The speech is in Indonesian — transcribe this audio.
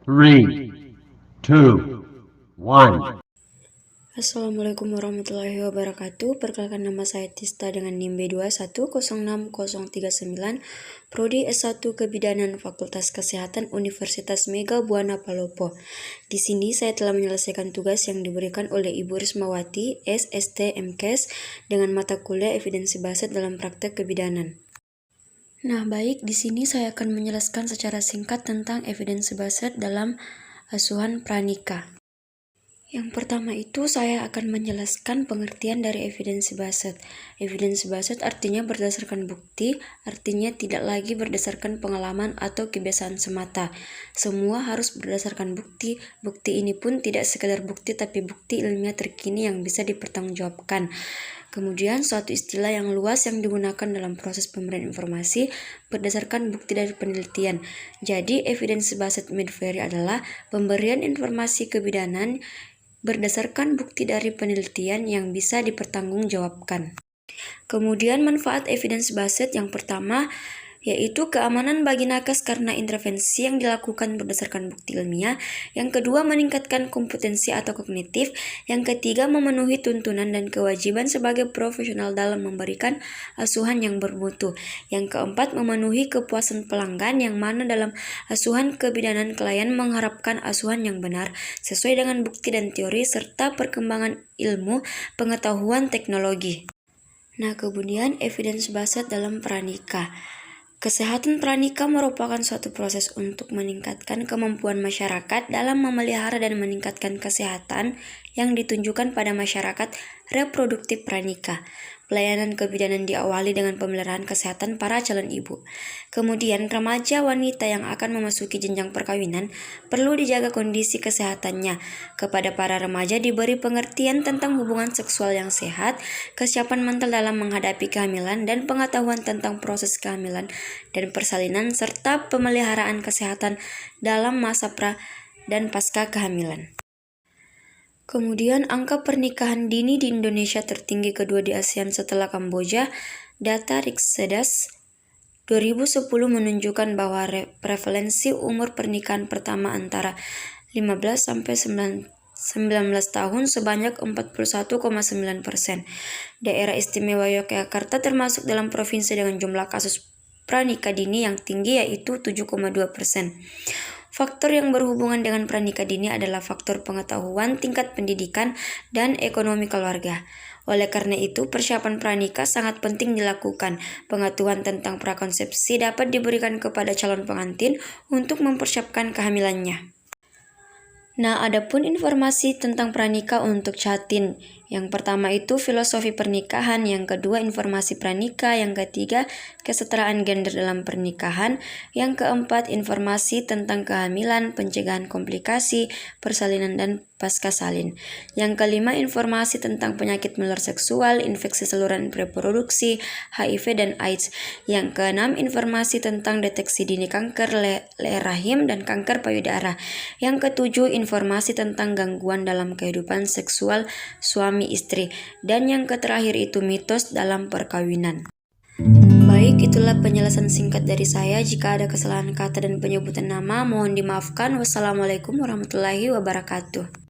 Three, two, one. Assalamualaikum warahmatullahi wabarakatuh. Perkenalkan, nama saya Tista dengan NIM B21060039, Prodi S1 Kebidanan Fakultas Kesehatan Universitas Mega Buana Palopo. Di sini saya telah menyelesaikan tugas yang diberikan oleh Ibu Rismawati, SST MKes, dengan mata kuliah evidensi baset dalam praktek kebidanan. Nah, baik, di sini saya akan menjelaskan secara singkat tentang evidensi baset dalam asuhan pranikah. Yang pertama itu saya akan menjelaskan pengertian dari evidensi baset. Evidensi baset artinya berdasarkan bukti, artinya tidak lagi berdasarkan pengalaman atau kebiasaan semata. Semua harus berdasarkan bukti. Bukti ini pun tidak sekedar bukti tapi bukti ilmiah terkini yang bisa dipertanggungjawabkan. Kemudian suatu istilah yang luas yang digunakan dalam proses pemberian informasi berdasarkan bukti dari penelitian. Jadi evidensi baset midvery adalah pemberian informasi kebidanan berdasarkan bukti dari penelitian yang bisa dipertanggungjawabkan. Kemudian manfaat evidence based yang pertama yaitu keamanan bagi nakes karena intervensi yang dilakukan berdasarkan bukti ilmiah. Yang kedua, meningkatkan kompetensi atau kognitif. Yang ketiga, memenuhi tuntunan dan kewajiban sebagai profesional dalam memberikan asuhan yang bermutu. Yang keempat, memenuhi kepuasan pelanggan yang mana dalam asuhan kebidanan klien mengharapkan asuhan yang benar sesuai dengan bukti dan teori serta perkembangan ilmu, pengetahuan, teknologi. Nah, kemudian evidence based dalam pranikah. Kesehatan pranikah merupakan suatu proses untuk meningkatkan kemampuan masyarakat dalam memelihara dan meningkatkan kesehatan yang ditunjukkan pada masyarakat reproduktif pranikah. Pelayanan kebidanan diawali dengan pemeliharaan kesehatan para calon ibu. Kemudian remaja wanita yang akan memasuki jenjang perkawinan perlu dijaga kondisi kesehatannya. Kepada para remaja diberi pengertian tentang hubungan seksual yang sehat, kesiapan mental dalam menghadapi kehamilan dan pengetahuan tentang proses kehamilan dan persalinan serta pemeliharaan kesehatan dalam masa pra dan pasca kehamilan. Kemudian angka pernikahan dini di Indonesia tertinggi kedua di ASEAN setelah Kamboja. Data Rixedas 2010 menunjukkan bahwa prevalensi umur pernikahan pertama antara 15 sampai 19 tahun sebanyak 41,9%. Daerah Istimewa Yogyakarta termasuk dalam provinsi dengan jumlah kasus pranikah dini yang tinggi yaitu 7,2%. Faktor yang berhubungan dengan pranikah dini adalah faktor pengetahuan, tingkat pendidikan, dan ekonomi keluarga. Oleh karena itu, persiapan pranikah sangat penting dilakukan. Pengetahuan tentang prakonsepsi dapat diberikan kepada calon pengantin untuk mempersiapkan kehamilannya. Nah, adapun informasi tentang pranikah untuk Catin. Yang pertama itu filosofi pernikahan, yang kedua informasi pranikah, yang ketiga kesetaraan gender dalam pernikahan, yang keempat informasi tentang kehamilan, pencegahan komplikasi, persalinan dan pasca salin. Yang kelima informasi tentang penyakit menular seksual, infeksi saluran reproduksi, HIV dan AIDS. Yang keenam informasi tentang deteksi dini kanker leher rahim dan kanker payudara. Yang ketujuh informasi tentang gangguan dalam kehidupan seksual suami istri, dan yang terakhir itu mitos dalam perkawinan. Baik, itulah penjelasan singkat dari saya. Jika ada kesalahan kata dan penyebutan nama, mohon dimaafkan. Wassalamualaikum warahmatullahi wabarakatuh.